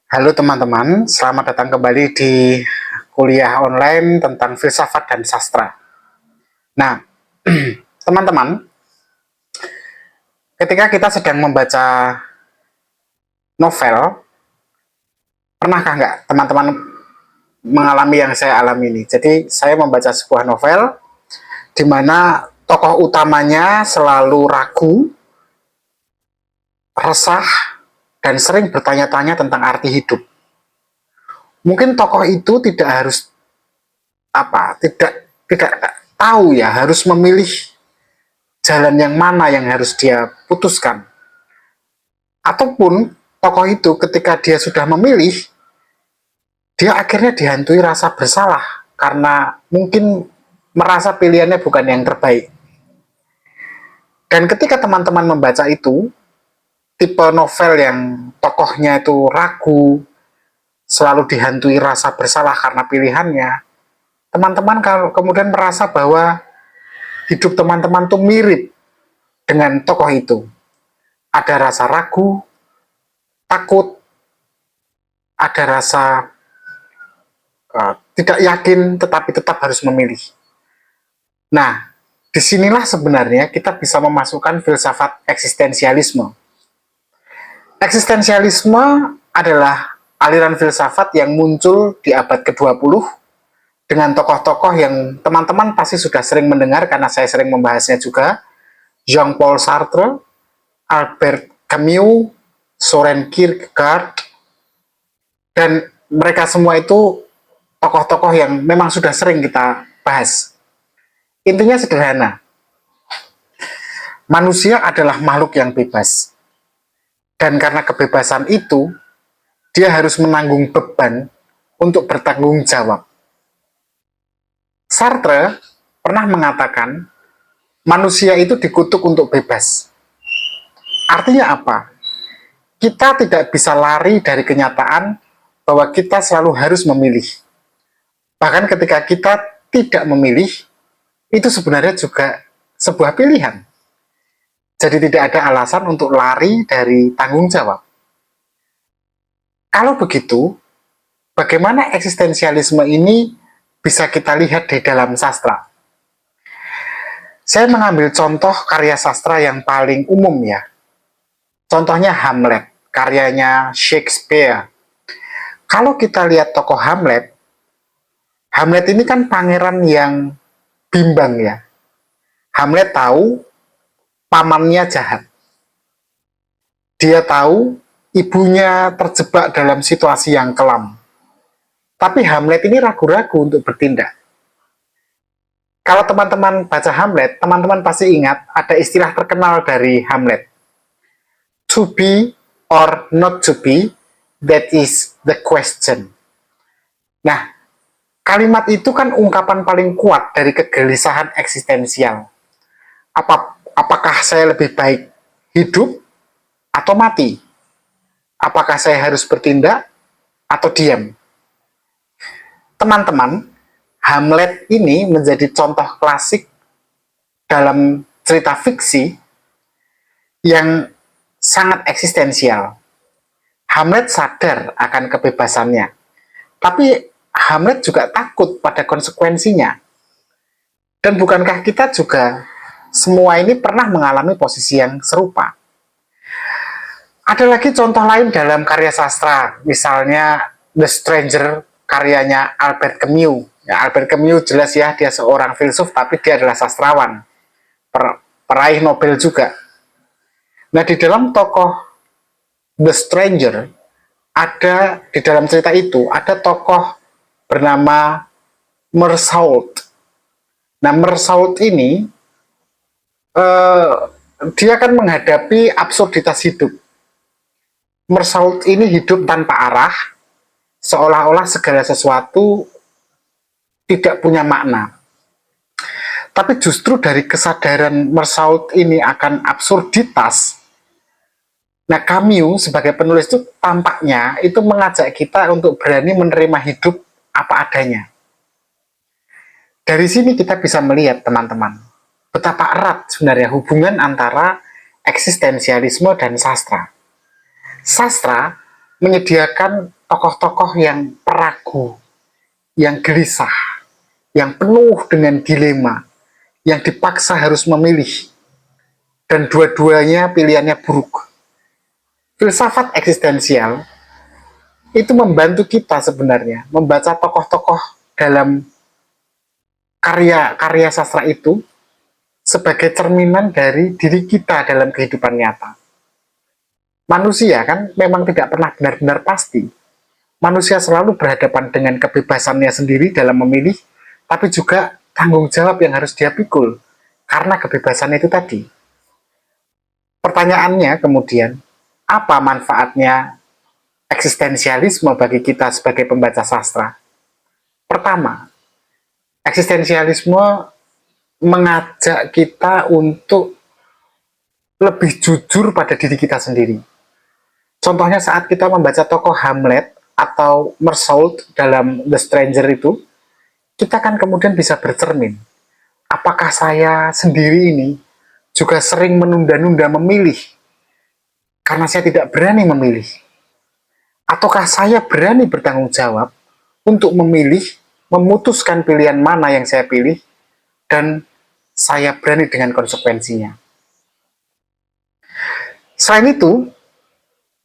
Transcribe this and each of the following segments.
Halo teman-teman, selamat datang kembali di kuliah online tentang filsafat dan sastra. Nah, teman-teman, ketika kita sedang membaca novel, pernahkah nggak teman-teman mengalami yang saya alami ini? Jadi, saya membaca sebuah novel di mana tokoh utamanya selalu ragu, resah, dan sering bertanya-tanya tentang arti hidup. Mungkin tokoh itu tidak harus tidak tahu ya harus memilih jalan yang mana yang harus dia putuskan. Ataupun tokoh itu ketika dia sudah memilih, dia akhirnya dihantui rasa bersalah karena mungkin merasa pilihannya bukan yang terbaik. Dan ketika teman-teman membaca itu, tipe novel yang tokohnya itu ragu, selalu dihantui rasa bersalah karena pilihannya, teman-teman kalau kemudian merasa bahwa hidup teman-teman tuh mirip dengan tokoh itu. Ada rasa ragu, takut, ada rasa tidak yakin tetapi tetap harus memilih. Nah, disinilah sebenarnya kita bisa memasukkan filsafat eksistensialisme. Eksistensialisme adalah aliran filsafat yang muncul di abad ke-20 dengan tokoh-tokoh yang teman-teman pasti sudah sering mendengar karena saya sering membahasnya juga. Jean-Paul Sartre, Albert Camus, Soren Kierkegaard, dan mereka semua itu tokoh-tokoh yang memang sudah sering kita bahas. Intinya sederhana, manusia adalah makhluk yang bebas. Dan karena kebebasan itu, dia harus menanggung beban untuk bertanggung jawab. Sartre pernah mengatakan, manusia itu dikutuk untuk bebas. Artinya apa? Kita tidak bisa lari dari kenyataan bahwa kita selalu harus memilih. Bahkan ketika kita tidak memilih, itu sebenarnya juga sebuah pilihan. Jadi tidak ada alasan untuk lari dari tanggung jawab. Kalau begitu, bagaimana eksistensialisme ini bisa kita lihat di dalam sastra? Saya mengambil contoh karya sastra yang paling umum ya. Contohnya Hamlet, karyanya Shakespeare. Kalau kita lihat tokoh Hamlet, Hamlet ini kan pangeran yang bimbang ya. Hamlet tahu pamannya jahat. Dia tahu ibunya terjebak dalam situasi yang kelam. Tapi Hamlet ini ragu-ragu untuk bertindak. Kalau teman-teman baca Hamlet, teman-teman pasti ingat ada istilah terkenal dari Hamlet. To be or not to be, that is the question. Nah, kalimat itu kan ungkapan paling kuat dari kegelisahan eksistensial. Apakah saya lebih baik hidup atau mati? Apakah saya harus bertindak atau diam? Teman-teman, Hamlet ini menjadi contoh klasik dalam cerita fiksi yang sangat eksistensial. Hamlet sadar akan kebebasannya, tapi Hamlet juga takut pada konsekuensinya. Dan bukankah kita juga semua ini pernah mengalami posisi yang serupa? Ada lagi contoh lain dalam karya sastra, misalnya The Stranger karyanya Albert Camus. Ya, Albert Camus jelas ya, dia seorang filsuf, tapi dia adalah sastrawan, peraih Nobel juga. Nah, di dalam tokoh The Stranger, ada di dalam cerita itu, ada tokoh bernama Meursault. Nah, Meursault ini, dia akan menghadapi absurditas hidup. Meursault ini hidup tanpa arah, seolah-olah segala sesuatu tidak punya makna. Tapi justru dari kesadaran Meursault ini akan absurditas, nah Camus sebagai penulis itu tampaknya itu mengajak kita untuk berani menerima hidup apa adanya. Dari sini kita bisa melihat teman-teman, betapa erat sebenarnya hubungan antara eksistensialisme dan sastra. Sastra menyediakan tokoh-tokoh yang peragu, yang gelisah, yang penuh dengan dilema, yang dipaksa harus memilih, dan dua-duanya pilihannya buruk. Filsafat eksistensial itu membantu kita sebenarnya membaca tokoh-tokoh dalam karya-karya sastra itu sebagai cerminan dari diri kita dalam kehidupan nyata. Manusia kan memang tidak pernah benar-benar pasti. Manusia selalu berhadapan dengan kebebasannya sendiri dalam memilih, tapi juga tanggung jawab yang harus dia pikul karena kebebasan itu tadi. Pertanyaannya kemudian, apa manfaatnya eksistensialisme bagi kita sebagai pembaca sastra? Pertama, eksistensialisme mengajak kita untuk lebih jujur pada diri kita sendiri. Contohnya saat kita membaca tokoh Hamlet atau Mersault dalam The Stranger itu, kita kan kemudian bisa bercermin. Apakah saya sendiri ini juga sering menunda-nunda memilih karena saya tidak berani memilih? Ataukah saya berani bertanggung jawab untuk memilih, memutuskan pilihan mana yang saya pilih, dan saya berani dengan konsekuensinya. Selain itu,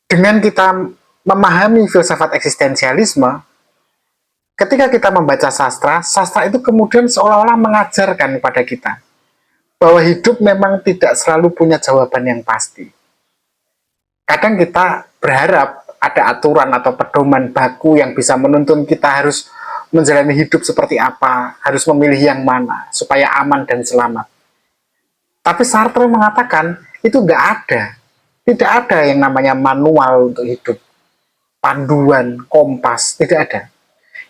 dengan kita memahami filsafat eksistensialisme, ketika kita membaca sastra, sastra itu kemudian seolah-olah mengajarkan kepada kita bahwa hidup memang tidak selalu punya jawaban yang pasti. Kadang kita berharap ada aturan atau pedoman baku yang bisa menuntun kita harus menjalani hidup seperti apa, harus memilih yang mana, supaya aman dan selamat. Tapi Sartre mengatakan, itu nggak ada. Tidak ada yang namanya manual untuk hidup. Panduan, kompas, tidak ada.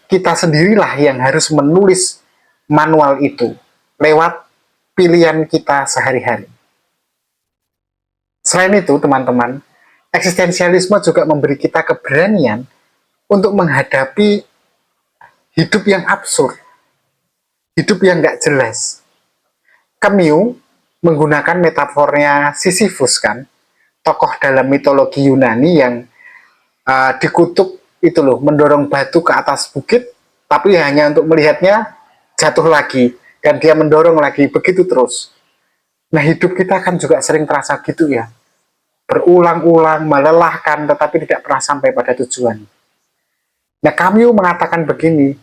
Kita sendirilah yang harus menulis manual itu lewat pilihan kita sehari-hari. Selain itu, teman-teman, eksistensialisme juga memberi kita keberanian untuk menghadapi hidup yang absurd, hidup yang nggak jelas. Camus menggunakan metafornya Sisyphus kan, tokoh dalam mitologi Yunani yang dikutuk itu loh, mendorong batu ke atas bukit, tapi hanya untuk melihatnya jatuh lagi, dan dia mendorong lagi, begitu terus. Nah, hidup kita kan juga sering terasa gitu ya, berulang-ulang, melelahkan, tetapi tidak pernah sampai pada tujuan. Nah, Camus mengatakan begini,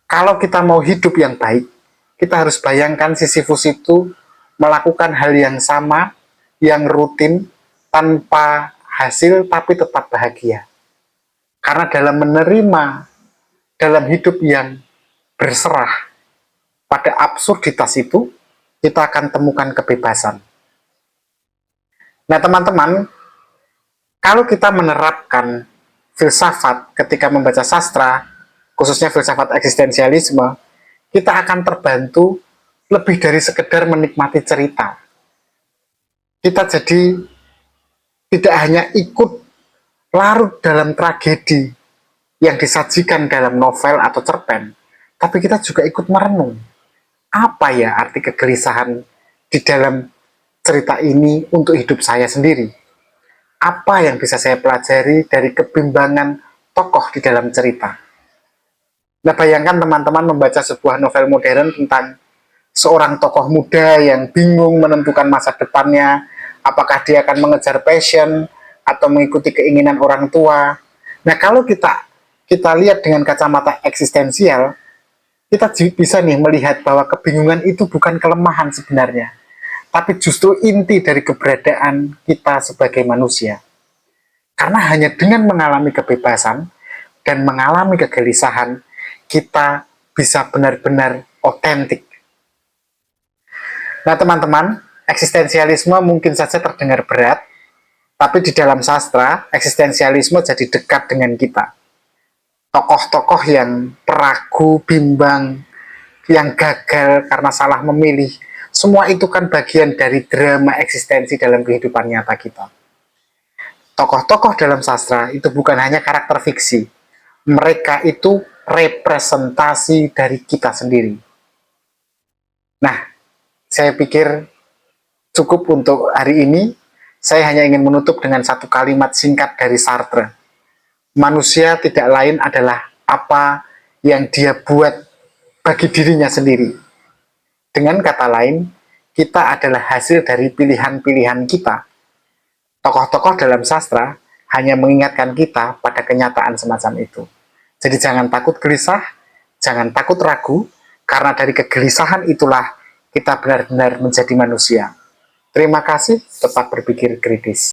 kalau kita mau hidup yang baik, kita harus bayangkan Sisyphus itu melakukan hal yang sama, yang rutin, tanpa hasil, tapi tetap bahagia. Karena dalam menerima, dalam hidup yang berserah pada absurditas itu, kita akan temukan kebebasan. Nah, teman-teman, kalau kita menerapkan filsafat ketika membaca sastra, khususnya filsafat eksistensialisme, kita akan terbantu lebih dari sekedar menikmati cerita. Kita jadi tidak hanya ikut larut dalam tragedi yang disajikan dalam novel atau cerpen, tapi kita juga ikut merenung. Apa ya arti kegelisahan di dalam cerita ini untuk hidup saya sendiri? Apa yang bisa saya pelajari dari kebimbangan tokoh di dalam cerita? Nah, bayangkan teman-teman membaca sebuah novel modern tentang seorang tokoh muda yang bingung menentukan masa depannya, apakah dia akan mengejar passion atau mengikuti keinginan orang tua. Nah, kalau kita lihat dengan kacamata eksistensial, kita bisa nih melihat bahwa kebingungan itu bukan kelemahan sebenarnya, tapi justru inti dari keberadaan kita sebagai manusia. Karena hanya dengan mengalami kebebasan dan mengalami kegelisahan, kita bisa benar-benar otentik. Nah, teman-teman, eksistensialisme mungkin saja terdengar berat, tapi di dalam sastra, eksistensialisme jadi dekat dengan kita. Tokoh-tokoh yang peragu, bimbang, yang gagal karena salah memilih, semua itu kan bagian dari drama eksistensi dalam kehidupan nyata kita. Tokoh-tokoh dalam sastra itu bukan hanya karakter fiksi, mereka itu representasi dari kita sendiri. Nah, saya pikir cukup untuk hari ini. Saya hanya ingin menutup dengan satu kalimat singkat dari Sartre. Manusia tidak lain adalah apa yang dia buat bagi dirinya sendiri. Dengan kata lain, kita adalah hasil dari pilihan-pilihan kita. Tokoh-tokoh dalam sastra hanya mengingatkan kita pada kenyataan semacam itu. Jadi jangan takut gelisah, jangan takut ragu, karena dari kegelisahan itulah kita benar-benar menjadi manusia. Terima kasih, tetap berpikir kritis.